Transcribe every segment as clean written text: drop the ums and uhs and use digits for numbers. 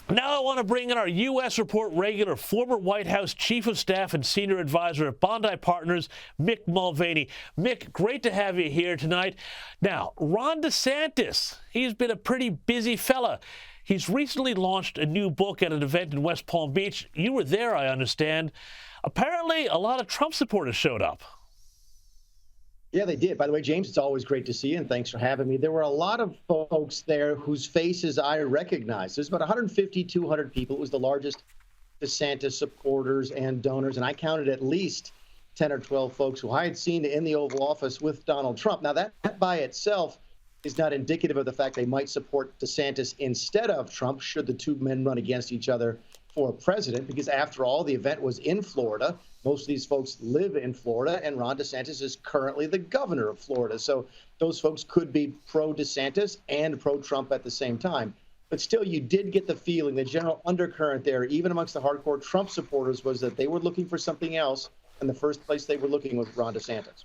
Now I want to bring in our U.S. Report regular, former White House Chief of Staff and Senior Advisor at Bondi Partners, Mick Mulvaney. Mick, great to have you here tonight. Now, Ron DeSantis, he's been a pretty busy fella. He's recently launched a new book at an event in West Palm Beach. You were there, I understand. Apparently, a lot of Trump supporters showed up. Yeah, they did. By the way, James, it's always great to see you, and thanks for having me. There were a lot of folks there whose faces I recognized. There's about 150, 200 people. It was the largest DeSantis supporters and donors, and I counted at least 10 or 12 folks who I had seen in the Oval Office with Donald Trump. Now, that by itself is not indicative of the fact they might support DeSantis instead of Trump should the two men run against each other for president, because after all, the event was in Florida. Most of these folks live in Florida, and Ron DeSantis is currently the governor of Florida. So those folks could be pro-DeSantis and pro-Trump at the same time. But still, you did get the feeling, the general undercurrent there, even amongst the hardcore Trump supporters, was that they were looking for something else, and the first place they were looking was Ron DeSantis.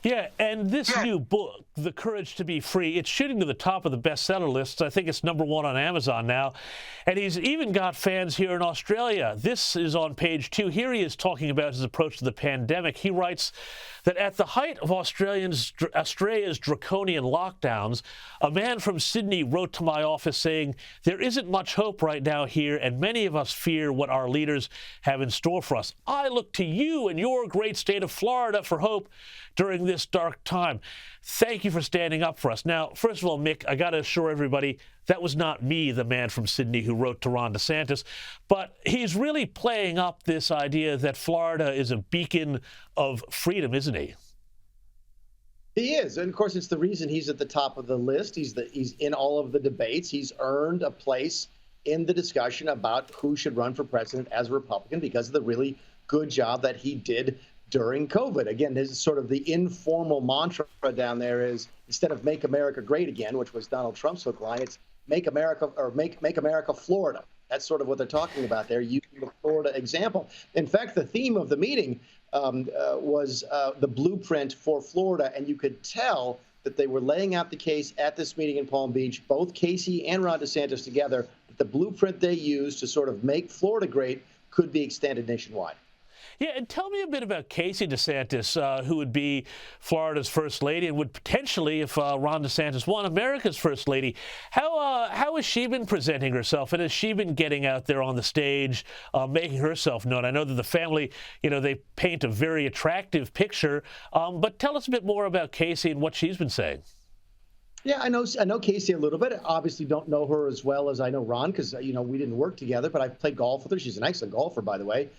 Yeah, and this new book, The Courage to Be Free, it's shooting to the top of the bestseller lists. I think it's #1 on Amazon now. And he's even got fans here in Australia. This is on page 2. Here he is talking about his approach to the pandemic. He writes that at the height of Australia's draconian lockdowns, a man from Sydney wrote to my office saying, "There isn't much hope right now here, and many of us fear what our leaders have in store for us. I look to you and your great state of Florida for hope during this dark time." Thank you for standing up for us. Now, first of all, Mick, I got to assure everybody that was not me, the man from Sydney who wrote to Ron DeSantis, but he's really playing up this idea that Florida is a beacon of freedom, isn't he? He is. And of course, it's the reason he's at the top of the list. He's in all of the debates. He's earned a place in the discussion about who should run for president as a Republican because of the really good job that he did during COVID. Again, this is sort of the informal mantra down there is instead of "Make America Great Again," which was Donald Trump's hook line, it's "Make America" or "Make America Florida." That's sort of what they're talking about there, using the Florida example. In fact, the theme of the meeting was the blueprint for Florida, and you could tell that they were laying out the case at this meeting in Palm Beach, both Casey and Ron DeSantis together, that the blueprint they used to sort of make Florida great could be extended nationwide. Yeah, and tell me a bit about Casey DeSantis, who would be Florida's first lady and would potentially, if Ron DeSantis won, America's first lady. How has she been presenting herself, and has she been getting out there on the stage, making herself known? I know that the family, they paint a very attractive picture, but tell us a bit more about Casey and what she's been saying. Yeah, I know Casey a little bit. I obviously don't know her as well as I know Ron because, we didn't work together, but I played golf with her. She's an excellent golfer, by the way.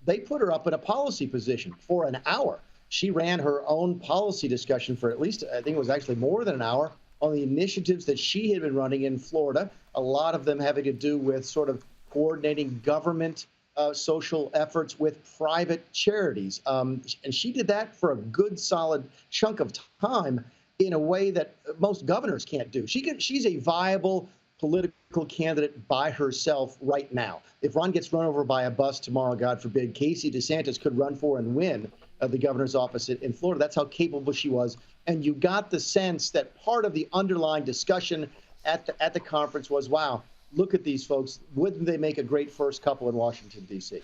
They put her up in a policy position for an hour. She ran her own policy discussion for at least, I think it was actually more than an hour, on the initiatives that she had been running in Florida, a lot of them having to do with sort of coordinating government social efforts with private charities. And she did that for a good, solid chunk of time in a way that most governors can't do. She's a viable political candidate by herself right now. If Ron gets run over by a bus tomorrow, God forbid, Casey DeSantis could run for and win the governor's office in Florida. That's how capable she was. And you got the sense that part of the underlying discussion at the conference was, wow, look at these folks. Wouldn't they make a great first couple in Washington, D.C.?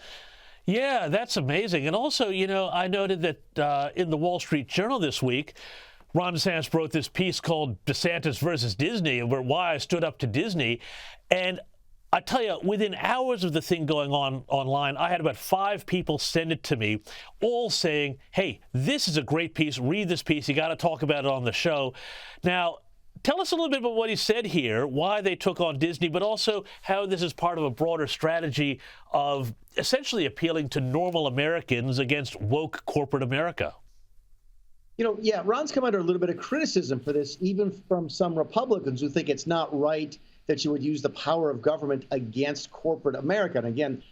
Yeah, that's amazing. And also, I noted that in the Wall Street Journal this week, Ron DeSantis wrote this piece called DeSantis versus Disney, why I stood up to Disney. And I tell you, within hours of the thing going on online, I had about 5 people send it to me, all saying, hey, this is a great piece. Read this piece. You got to talk about it on the show. Now, tell us a little bit about what he said here, why they took on Disney, but also how this is part of a broader strategy of essentially appealing to normal Americans against woke corporate America. Yeah, Ron's come under a little bit of criticism for this, even from some Republicans who think it's not right that you would use the power of government against corporate America. And again,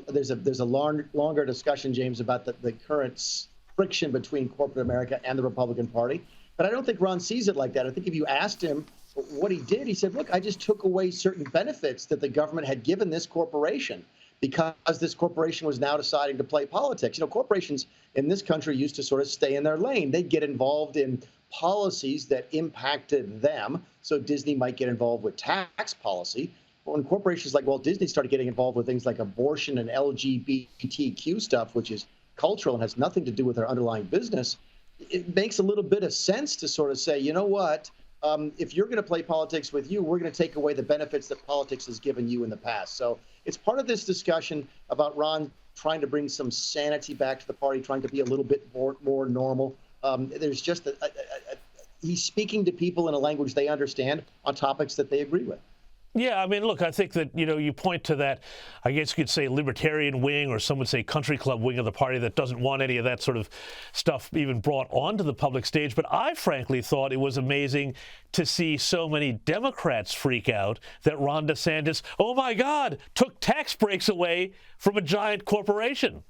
there's a longer discussion, James, about the current friction between corporate America and the Republican Party. But I don't think Ron sees it like that. I think if you asked him what he did, he said, look, I just took away certain benefits that the government had given this corporation because this corporation was now deciding to play politics. Corporations in this country used to sort of stay in their lane. They'd get involved in policies that impacted them. So Disney might get involved with tax policy. when corporations like Walt Disney started getting involved with things like abortion and LGBTQ stuff, which is cultural and has nothing to do with their underlying business, it makes a little bit of sense to sort of say, you know what, if you're going to play politics with you, we're going to take away the benefits that politics has given you in the past. So it's part of this discussion about Ron trying to bring some sanity back to the party, trying to be a little bit more normal. There's just he's speaking to people in a language they understand on topics that they agree with. Yeah, I mean, look, I think that, you point to that, I guess you could say libertarian wing, or some would say country club wing of the party that doesn't want any of that sort of stuff even brought onto the public stage. But I frankly thought it was amazing to see so many Democrats freak out that Ron DeSantis, oh my God, took tax breaks away from a giant corporation.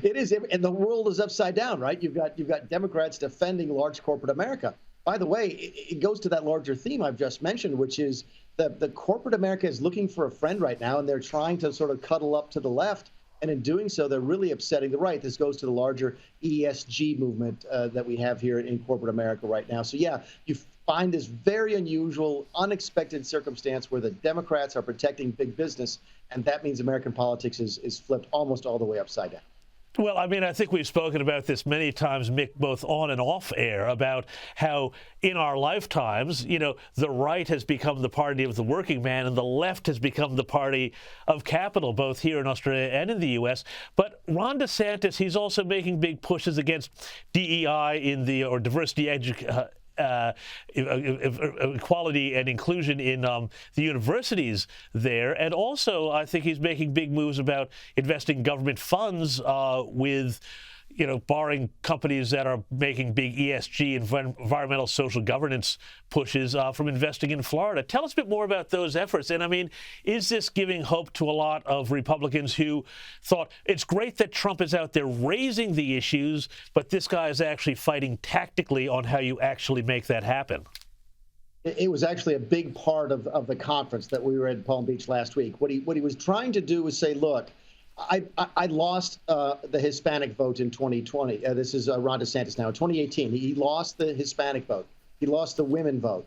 It is, and the world is upside down, right? You've got Democrats defending large corporate America. By the way, it goes to that larger theme I've just mentioned, which is the corporate America is looking for a friend right now, and they're trying to sort of cuddle up to the left. And in doing so, they're really upsetting the right. This goes to the larger ESG movement that we have here in corporate America right now. So, yeah, you find this very unusual, unexpected circumstance where the Democrats are protecting big business, and that means American politics is flipped almost all the way upside down. Well, I mean, I think we've spoken about this many times, Mick, both on and off air, about how in our lifetimes, the right has become the party of the working man and the left has become the party of capital, both here in Australia and in the U.S. But Ron DeSantis, he's also making big pushes against DEI or diversity equality and inclusion in the universities there. And also, I think he's making big moves about investing government funds with, barring companies that are making big ESG, environmental social governance pushes from investing in Florida. Tell us a bit more about those efforts. And I mean, is this giving hope to a lot of Republicans who thought it's great that Trump is out there raising the issues, but this guy is actually fighting tactically on how you actually make that happen? It was actually a big part of the conference that we were at Palm Beach last week. What he was trying to do was say, look, I lost the Hispanic vote in 2020. This is Ron DeSantis now. In 2018, he lost the Hispanic vote. He lost the women vote.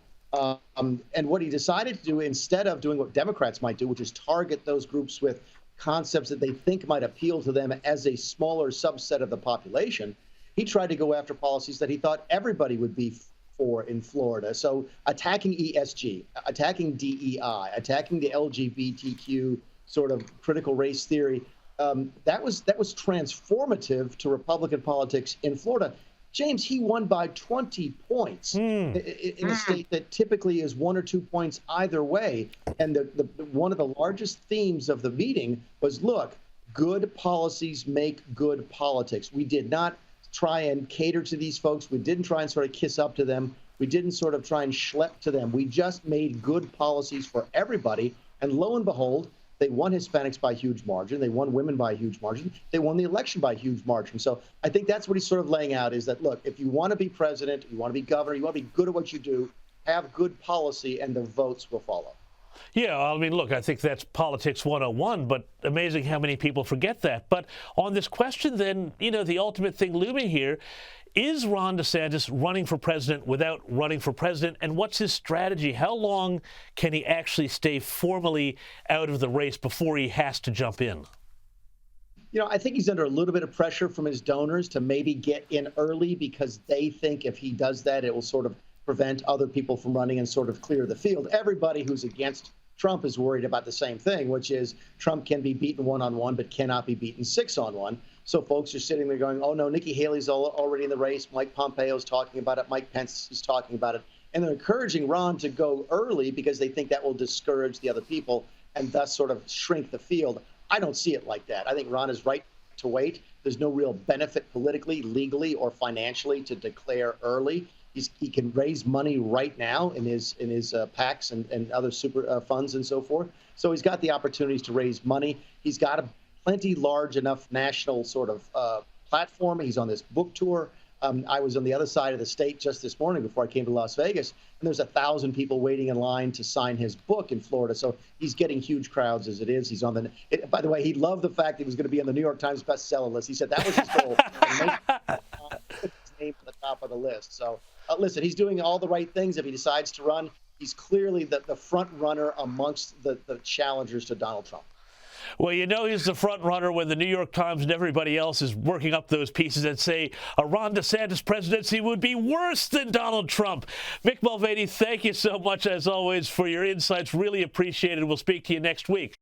And what he decided to do, instead of doing what Democrats might do, which is target those groups with concepts that they think might appeal to them as a smaller subset of the population, he tried to go after policies that he thought everybody would be for in Florida. So attacking ESG, attacking DEI, attacking the LGBTQ sort of critical race theory, that was transformative to Republican politics in Florida. James, he won by 20 points in a state that typically is 1 or 2 points either way. And one of the largest themes of the meeting was, look, good policies make good politics. We did not try and cater to these folks. We didn't try and sort of kiss up to them. We didn't sort of try and schlep to them. We just made good policies for everybody. And lo and behold, they won Hispanics by a huge margin. They won women by a huge margin. They won the election by a huge margin. So I think that's what he's sort of laying out, is that, look, if you want to be president, you want to be governor, you want to be good at what you do, have good policy, and the votes will follow. Yeah, I mean, look, I think that's politics 101, but amazing how many people forget that. But on this question, then, the ultimate thing looming here, is Ron DeSantis running for president without running for president? And what's his strategy? How long can he actually stay formally out of the race before he has to jump in? I think he's under a little bit of pressure from his donors to maybe get in early, because they think if he does that, it will sort of prevent other people from running and sort of clear the field. Everybody who's against Trump is worried about the same thing, which is Trump can be beaten one-on-one, but cannot be beaten 6-on-1. So folks are sitting there going, oh, no, Nikki Haley's already in the race. Mike Pompeo's talking about it. Mike Pence is talking about it. And they're encouraging Ron to go early because they think that will discourage the other people and thus sort of shrink the field. I don't see it like that. I think Ron is right to wait. There's no real benefit politically, legally, or financially to declare early. He can raise money right now in his PACs and other super funds and so forth. So he's got the opportunities to raise money. He's got a plenty large enough national sort of platform. He's on this book tour. I was on the other side of the state just this morning before I came to Las Vegas, and there's 1,000 people waiting in line to sign his book in Florida. So he's getting huge crowds as it is. He's on by the way, he loved the fact he was going to be on the New York Times bestseller list. He said that was his goal. Put his name to the top of the list. So listen, he's doing all the right things. If he decides to run, he's clearly the front runner amongst the challengers to Donald Trump. Well, you know he's the front runner when the New York Times and everybody else is working up those pieces that say a Ron DeSantis presidency would be worse than Donald Trump. Mick Mulvaney, thank you so much, as always, for your insights. Really appreciate it. We'll speak to you next week.